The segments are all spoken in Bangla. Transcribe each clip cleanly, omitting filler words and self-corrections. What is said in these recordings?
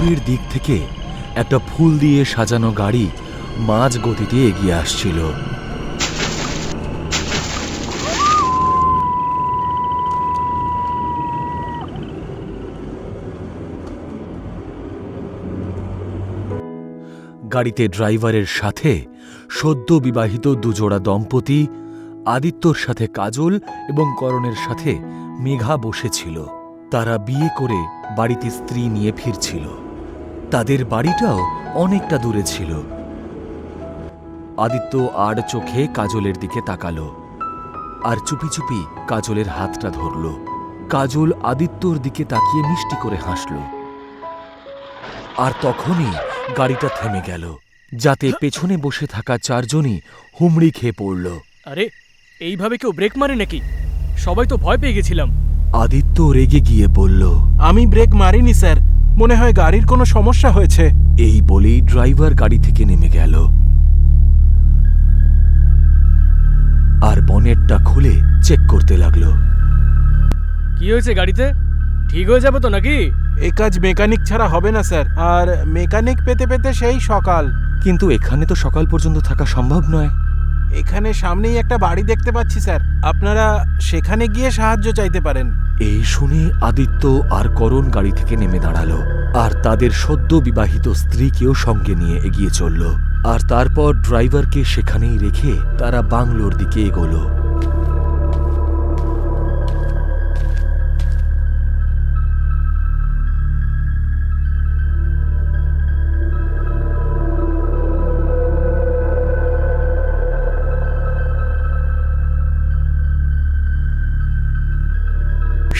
বিপরীত দিক থেকে একটা ফুল দিয়ে সাজানো গাড়ি মাঝ গতিতে এগিয়ে আসছিল। গাড়িতে ড্রাইভারের সাথে সদ্য বিবাহিত দুজোড়া দম্পতি, আদিত্যর সাথে কাজল এবং করণের সাথে মেঘা বসেছিল। তারা বিয়ে করে বাড়িতে স্ত্রী নিয়ে ফিরছিল। তাদের বাড়িটাও অনেকটা দূরে ছিল। আদিত্য আড় চোখে কাজলের দিকে তাকালো আর চুপি চুপি কাজলের হাতটা ধরল। কাজল আদিত্যর দিকে তাকিয়ে মিষ্টি করে হাসল। আর তখনই গাড়িটা থেমে গেল, যাতে পেছনে বসে থাকা চারজনই হুমড়ি খেয়ে পড়ল। আরে, এইভাবে কেউ ব্রেক মারে নাকি? সবাই তো ভয় পেয়ে গেছিলাম। আদিত্য রেগে গিয়ে বলল, আমি ব্রেক মারিনি স্যার, মনে হয় গাড়ির কোনো সমস্যা হয়েছে। এই বলেই ড্রাইভার গাড়ি থেকে নেমে গেল আর বনেটটা খুলে চেক করতে লাগলো। কি হয়েছে গাড়িতে? ঠিক হয়ে যাবে তো নাকি? এই কাজ মেকানিক ছাড়া হবে না স্যার, আর মেকানিক পেতে পেতে সেই সকাল। কিন্তু এখানে তো সকাল পর্যন্ত থাকা সম্ভব নয়। এখানে সামনেই একটা বাড়ি দেখতে পাচ্ছি স্যার, আপনারা সেখানে গিয়ে সাহায্য চাইতে পারেন। এই শুনে আদিত্য আর করণ গাড়ি থেকে নেমে দাঁড়ালো আর তাদের সদ্য বিবাহিত স্ত্রীকেও সঙ্গে নিয়ে এগিয়ে চলল। আর তারপর ড্রাইভারকে সেখানেই রেখে তারা বাংলোর দিকে এগোলো।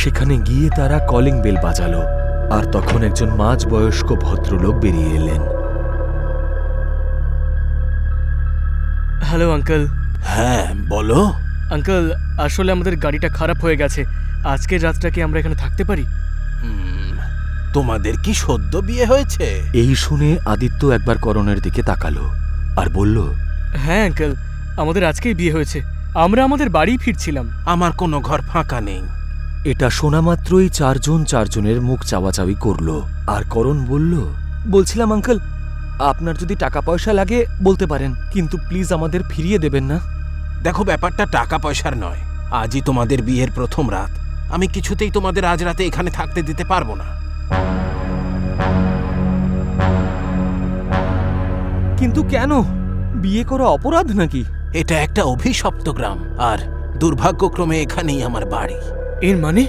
সেখানে গিয়ে তারা কলিং বেল বাজালো আর তখন একজন মাঝবয়স্ক ভদ্রলোক বেরিয়ে এলেন। Hello uncle. হ্যাঁ বলো। আঙ্কেল, আসলে আমাদের গাড়িটা খারাপ হয়ে গেছে। আজকের রাতটা কি আমরা এখানে থাকতে পারি? তোমাদের কি সদ্য বিয়ে হয়েছে? এই শুনে আদিত্য একবার করণের দিকে তাকালো আর বলল, হ্যাঁ আঙ্কেল, আমাদের আজকেই বিয়ে হয়েছে। আমরা আমাদের বাড়ি ফিরছিলাম। আমার কোনো ঘর ফাঁকা নেই। এটা শোনা মাত্রই চারজনের মুখ চাওয়াচাওয়ি করল। আর করণ বলল, বলছিলাম আঙ্কেল, আপনার যদি টাকা পয়সা লাগে বলতে পারেন, কিন্তু প্লিজ আমাদের ফিরিয়ে দেবেন না। দেখো, ব্যাপারটা টাকা পয়সার নয়। আজই তোমাদের বিয়ের প্রথম রাত। আমি কিছুতেই তোমাদের আজ রাতে এখানে থাকতে দিতে পারবো না। কিন্তু কেন? বিয়ে করা অপরাধ নাকি? এটা একটা অভিশপ্ত গ্রাম, আর দুর্ভাগ্যক্রমে এখানেই আমার বাড়ি। এর মানে?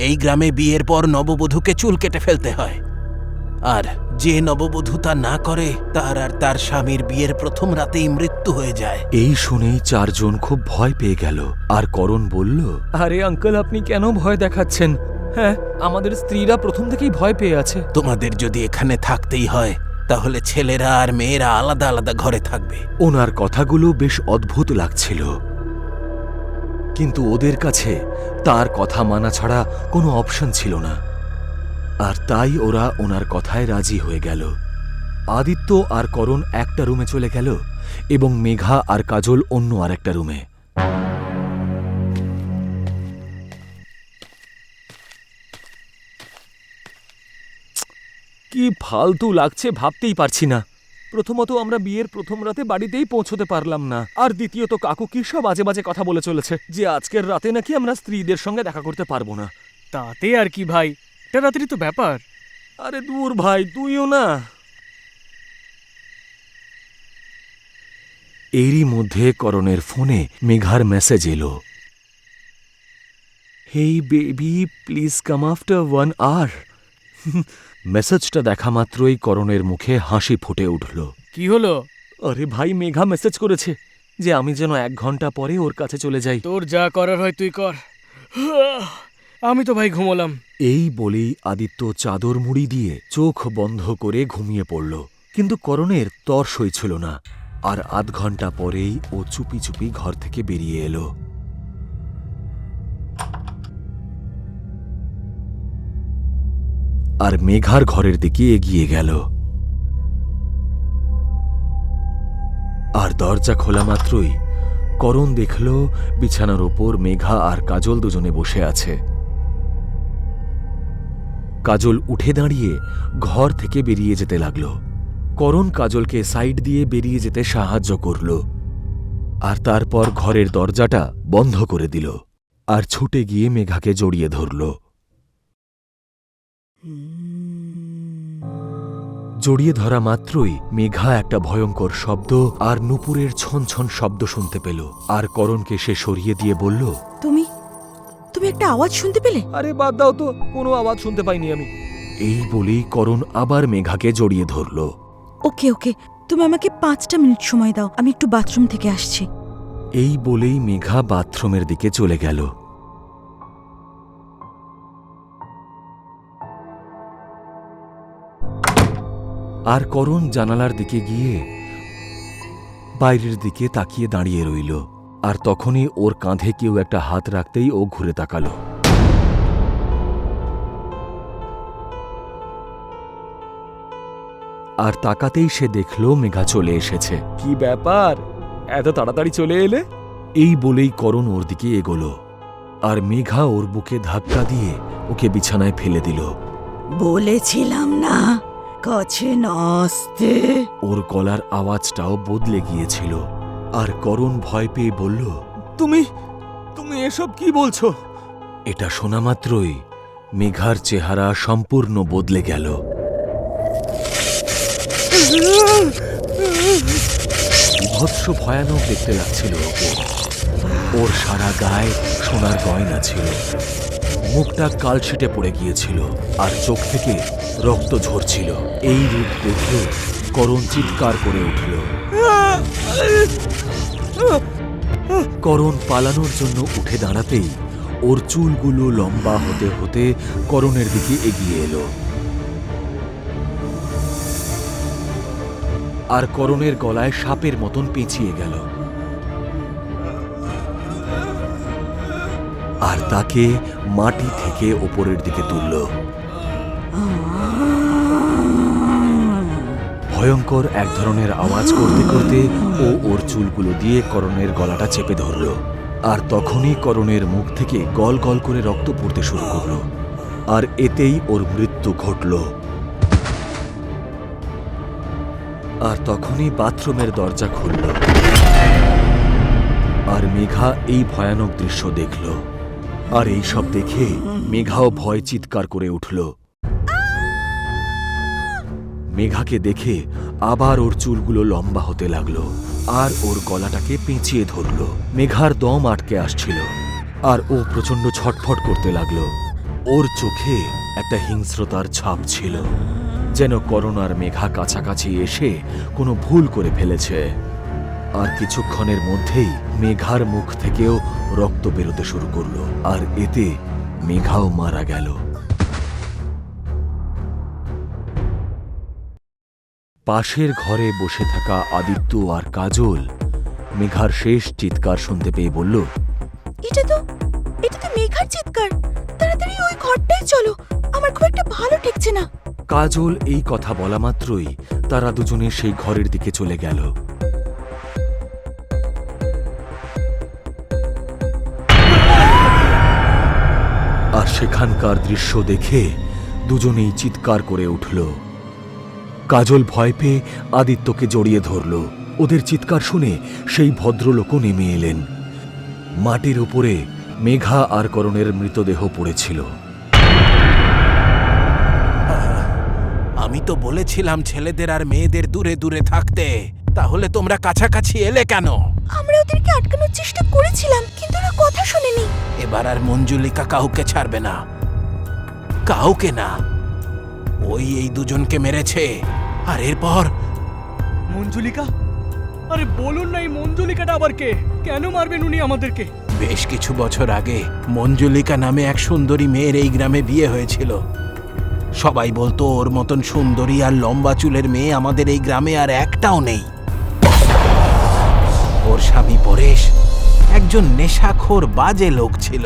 এই গ্রামে বিয়ের পর নববধূকে চুল কেটে ফেলতে হয়, আর যে নববধূ তা না করে তার আর তার স্বামীর বিয়ের প্রথম রাতেই মৃত্যু হয়ে যায়। এই শুনেই চারজন খুব ভয় পেয়ে গেল। আর করণ বলল, আরে আঙ্কেল, আপনি কেন ভয় দেখাচ্ছেন? হ্যাঁ, আমাদের স্ত্রীরা প্রথম থেকেই ভয় পেয়ে আছে। তোমাদের যদি এখানে থাকতেই হয় তাহলে ছেলেরা আর মেয়েরা আলাদা আলাদা ঘরে থাকবে। ওনার কথাগুলো বেশ অদ্ভুত লাগছিল, কিন্তু ওদের কাছে তার কথা মানা ছাড়া কোনো অপশন ছিল না। আর তাই ওরা ওনার কথায় রাজি হয়ে গেল। আদিত্য আর করণ একটা রুমে চলে গেল এবং মেঘা আর কাজল অন্য আরেকটা রুমে। কি ফালতু লাগছে ভাবতেই পারছি না। প্রথমত আমরা বিয়ের প্রথম রাতে বাড়িতেই পৌঁছতে পারলাম না, আর দ্বিতীয়ত কাকু কি সব বাজে বাজে কথা বলে চলেছে যে আজকের রাতে নাকি আমরা স্ত্রীদের সঙ্গে দেখা করতে পারবো না। তাতে আর কি ভাই, এটা রাত্রি তো ব্যাপার। আরে দূর ভাই, তুইও না। এরই মধ্যে করণের ফোনে মেঘার মেসেজ এলো, hey baby, please come after 1 hour। মেসেজটা দেখা মাত্রই করণের মুখে হাসি ফুটে উঠল। কি হলো? আরে ভাই, মেঘা মেসেজ করেছে যে আমি যেন 1 ঘন্টা পরে ওর কাছে চলে যাই। তোর যা করার হয় তুই কর, আমি তো ভাই ঘুমোলাম। এই বলেই আদিত্য চাদর মুড়ি দিয়ে চোখ বন্ধ করে ঘুমিয়ে পড়ল। কিন্তু করণের তর সইছিল না, আর আধ ঘন্টা পরেই ও চুপি চুপি ঘর থেকে বেরিয়ে এলো। আর মেঘার ঘরের দিকে এগিয়ে গেল। আর দরজা খোলা মাত্রই করণ দেখল বিছানার ওপর মেঘা আর কাজল দুজনে বসে আছে। কাজল উঠে দাঁড়িয়ে ঘর থেকে বেরিয়ে যেতে লাগল। করণ কাজলকে সাইড দিয়ে বেরিয়ে যেতে সাহায্য করল, আর তারপর ঘরের দরজাটা বন্ধ করে দিল আর ছুটে গিয়ে মেঘাকে জড়িয়ে ধরল। জড়িয়ে ধরা মাত্রই মেঘা একটা ভয়ঙ্কর শব্দ আর নুপুরের ছন ছন শব্দ শুনতে পেল, আর করণকে সে সরিয়ে দিয়ে বলল, তুমি তুমি একটা আওয়াজ শুনতে পেলে? আরে বাদ দাও তো, কোনো আওয়াজ শুনতে পাইনি আমি। এই বলেই করণ আবার মেঘাকে জড়িয়ে ধরল। ওকে ওকে, তুমি আমাকে 5টা মিনিট সময় দাও, আমি একটু বাথরুম থেকে আসছি। এই বলেই মেঘা বাথরুমের দিকে চলে গেল। আর করণ জানালার দিকে গিয়ে বাইরের দিকে তাকিয়ে দাঁড়িয়ে রইল, আর তখনই ওর কাঁধে কেউ একটা হাত রাখতেই ও ঘুরে তাকালো। আর তাকাতেই সে দেখল মেঘা চলে এসেছে। কি ব্যাপার, এত তাড়াতাড়ি চলে এলে? এই বলেই করণ ওর দিকে এগোলো, আর মেঘা ওর বুকে ধাক্কা দিয়ে ওকে বিছানায় ফেলে দিল। বলেছিলাম না কাছে না আসতে। ওর গলার আওয়াজটাও বদলে গিয়েছিল, আর করণ ভয় পেয়ে বলল, তুমি তুমি এসব কি বলছো? এটা শোনা মাত্রই মেঘার চেহারা সম্পূর্ণ বদলে গেল। বিভৎস ভয়ানক দেখতে লাগছিল ওকে। ওর সারা গায়ে সোনার গয়না ছিল, মুখটা কালশিটে পড়ে গিয়েছিল, আর চোখ থেকে রক্ত ঝরছিল। এই রূপ দেখে করণ চিৎকার করে উঠল। করণ পালানোর জন্য উঠে দাঁড়াতেই ওর চুলগুলো লম্বা হতে হতে করণের দিকে এগিয়ে এলো, আর করণের গলায় সাপের মতন পেঁচিয়ে গেল, আর তাকে মাটি থেকে ওপরের দিকে তুলল। ভয়ঙ্কর এক ধরনের আওয়াজ করতে করতে ও ওর চুলগুলো দিয়ে করণের গলাটা চেপে ধরল, আর তখনই করণের মুখ থেকে গল গল করে রক্ত পড়তে শুরু করল, আর এতেই ওর মৃত্যু ঘটল। আর তখনই বাথরুমের দরজা খুলল, আর মেঘা এই ভয়ানক দৃশ্য দেখল। আর এই সব দেখে মেঘাও ভয় চিৎকার করে উঠল। মেঘাকে দেখে আবার ওর চুলগুলো লম্বা হতে লাগলো, আর ওর গলাটাকে পেঁচিয়ে ধরল। মেঘার দম আটকে আসছিল, আর ও প্রচণ্ড ছটফট করতে লাগলো। ওর চোখে একটা হিংস্রতার ছাপ ছিল, যেন করণ আর মেঘা কাছাকাছি এসে কোনো ভুল করে ফেলেছে। আর কিছুক্ষণের মধ্যেই মেঘার মুখ থেকেও রক্ত বেরোতে শুরু করলো, আর এতে মেঘাও মারা গেল। পাশের ঘরে বসে থাকা আদিত্য আর কাজল মেঘার শেষ চিৎকার শুনতে পেয়ে বলল, এটা তো মেঘার চিৎকার, তাড়াতাড়ি ওই ঘরটায় চলো, আমার খুব একটা ভালো ঠেকছে না। কাজল এই কথা বলা মাত্রই তারা দুজনে সেই ঘরের দিকে চলে গেল। আর সেখানকার দৃশ্য দেখে দুজনেই চিৎকার করে উঠল। কাজল ভয় পেয়ে আদিত্যকে জড়িয়ে ধরল। ওদের চিৎকার শুনে সেই ভদ্রলোকও নেমে এলেন। মাটির উপরে মেঘা আর করণের মৃতদেহ পড়েছিল। আমি তো বলেছিলাম ছেলেদের আর মেয়েদের দূরে দূরে থাকতে, তাহলে তোমরা কাছাকাছি এলে কেন? আমরা ওদেরকে আটকানোর চেষ্টা করেছিলাম, কিন্তু ওরা কথা শোনেনি। এবার আর মঞ্জুলিকা কাউকে ছাড়বে না, কাউকে না। ওই এই দুজনকে মেরেছে, আর এরপর মঞ্জুলিকা? আরে বলুন না, এই মঞ্জুলিকাটা আবার কে? কেন মারবেন উনি আমাদেরকে? বেশ কিছু বছর আগে মঞ্জুলিকা নামে এক সুন্দরী মেয়ের এই গ্রামে বিয়ে হয়েছিল। সবাই বলতো ওর মতন সুন্দরী আর লম্বা চুলের মেয়ে আমাদের এই গ্রামে আর একটাও নেই। ওর স্বামী পরেশ একজন নেশাখোর বাজে লোক ছিল।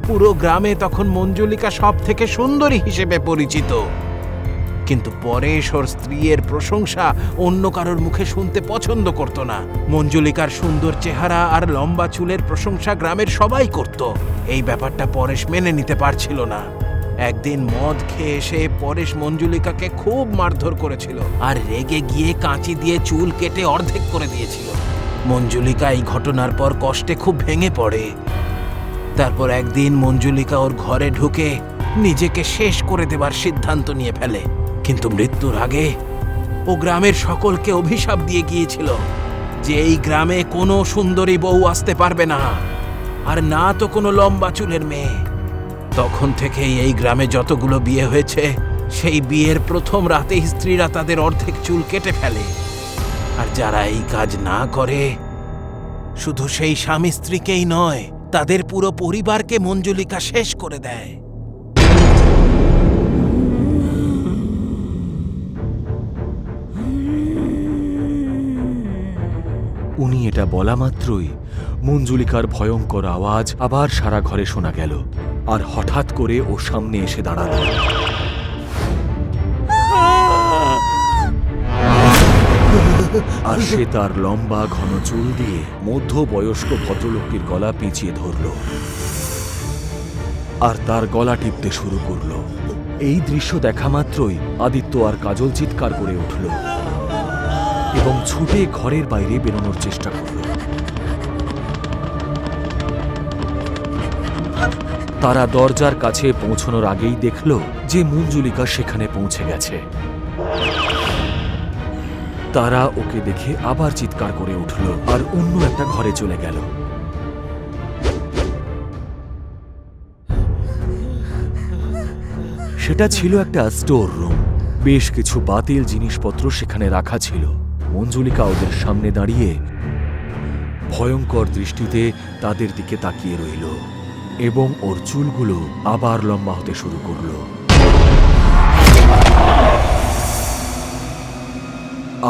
পুরো গ্রামে তখন মঞ্জুলিকা সব থেকে সুন্দরী হিসেবে পরিচিত, কিন্তু পরেশ ওর স্ত্রীর প্রশংসা অন্য কারোর মুখে শুনতে পছন্দ করত না। মঞ্জুলিকার সুন্দর চেহারা আর লম্বা চুলের প্রশংসা গ্রামের সবাই করত। এই ব্যাপারটা পরেশ মেনে নিতে পারছিল না। একদিন মদ খেয়ে এসে পরেশ মঞ্জুলিকাকে খুব মারধর করেছিল আর রেগে গিয়ে কাঁচি দিয়ে চুল কেটে অর্ধেক করে দিয়েছিল। মঞ্জুলিকা এই ঘটনার পর কষ্টে খুব ভেঙে পড়ে। তারপর একদিন মঞ্জুলিকা ওর ঘরে ঢুকে নিজেকে শেষ করে দেবার সিদ্ধান্ত নিয়ে ফেলে, কিন্তু মৃত্যুর আগে ও গ্রামের সকলকে অভিশাপ দিয়ে গিয়েছিল যে এই গ্রামে কোনো সুন্দরী বউ আসতে পারবে না, আর না তো কোনো লম্বা চুলের মেয়ে। তখন থেকেই এই গ্রামে যতগুলো বিয়ে হয়েছে, সেই বিয়ের প্রথম রাতেই স্ত্রীরা তাদের অর্ধেক চুল কেটে ফেলে। আর যারা এই কাজ না করে, শুধু সেই স্বামী স্ত্রীকেই নয়, তাদের পুরো পরিবারকে মঞ্জুলিকা শেষ করে দেয়। উনি এটা বলা মাত্রই মঞ্জুলিকার ভয়ঙ্কর আওয়াজ আবার সারা ঘরে শোনা গেল, আর হঠাৎ করে ও সামনে এসে দাঁড়ালো। আর সে তার লম্বা ঘন চুল দিয়ে মধ্যবয়স্ক ভদ্রলোকটির গলা পেঁচিয়ে ধরল আর তার গলা টিপতে শুরু করল। এই দৃশ্য দেখা মাত্রই আদিত্য আর কাজল চিৎকার করে উঠল এবং ছুটে ঘরের বাইরে বেরোনোর চেষ্টা করল। তারা দরজার কাছে পৌঁছানোর আগেই দেখল যে মঞ্জুলিকা সেখানে পৌঁছে গেছে। তারা ওকে দেখে আবার চিৎকার করে উঠল আর অন্য একটা ঘরে চলে গেল। সেটা ছিল একটা স্টোর রুম। বেশ কিছু বাতিল জিনিসপত্র সেখানে রাখা ছিল। মঞ্জুলিকা ওদের সামনে দাঁড়িয়ে ভয়ঙ্কর দৃষ্টিতে তাদের দিকে তাকিয়ে রইল এবং ওর চুলগুলো আবার লম্বা হতে শুরু করল।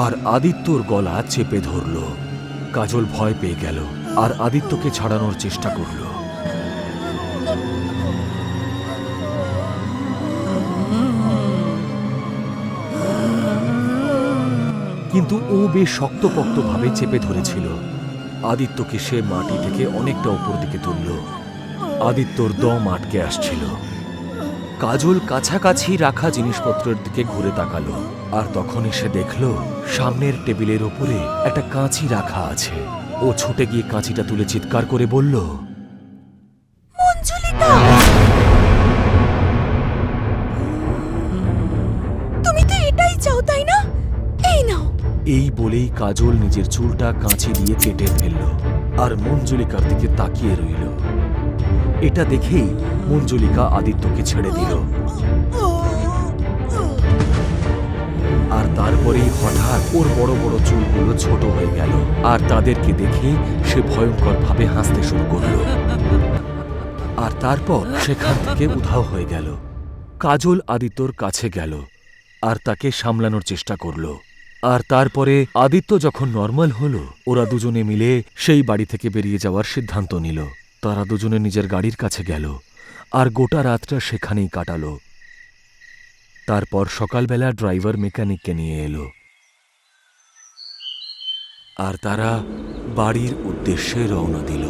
আর আদিত্যর গলা চেপে ধরল। কাজল ভয় পেয়ে গেল আর আদিত্যকে ছাড়ানোর চেষ্টা করল। কিন্তু ও বেশ শক্তপোক্তভাবে চেপে ধরেছিল। আদিত্যকে সে মাটি থেকে অনেকটা উপর দিকে তুলল। আদিত্যর দম আটকে আসছিল। কাজল কাছাকাছি রাখা জিনিসপত্রের দিকে ঘুরে তাকালো, আর তখনই সে দেখল সামনের টেবিলের ওপরে একটা কাঁচি রাখা আছে। ও ছুটে গিয়ে কাঁচিটা তুলে চিৎকার করে বলল, মঞ্জুলিকা, তুমি তো এটাই চাও, তাই না? এই নাও। এই বলেই কাজল নিজের চুলটা কাঁচি দিয়ে কেটে ফেলল আর মঞ্জুলিকার দিকে তাকিয়ে রইল। এটা দেখেই মঞ্জুলিকা আদিত্যকে ছেড়ে দিল। আর তারপরেই হঠাৎ ওর বড় বড় চুলগুলো ছোট হয়ে গেল, আর তাদেরকে দেখে সে ভয়ঙ্করভাবে হাসতে শুরু করল। আর তারপর সেখান থেকে উধাও হয়ে গেল। কাজল আদিত্যর কাছে গেল আর তাকে সামলানোর চেষ্টা করল। আর তারপরে আদিত্য যখন নর্মাল হলো, ওরা দুজনে মিলে সেই বাড়ি থেকে বেরিয়ে যাওয়ার সিদ্ধান্ত নিল। তারা দুজনে নিজের গাড়ির কাছে গেল আর গোটা রাতটা সেখানেই কাটালো। তারপর সকালবেলা ড্রাইভার মেকানিককে নিয়ে এলো আর তারা বাড়ির উদ্দেশ্যে রওনা দিল।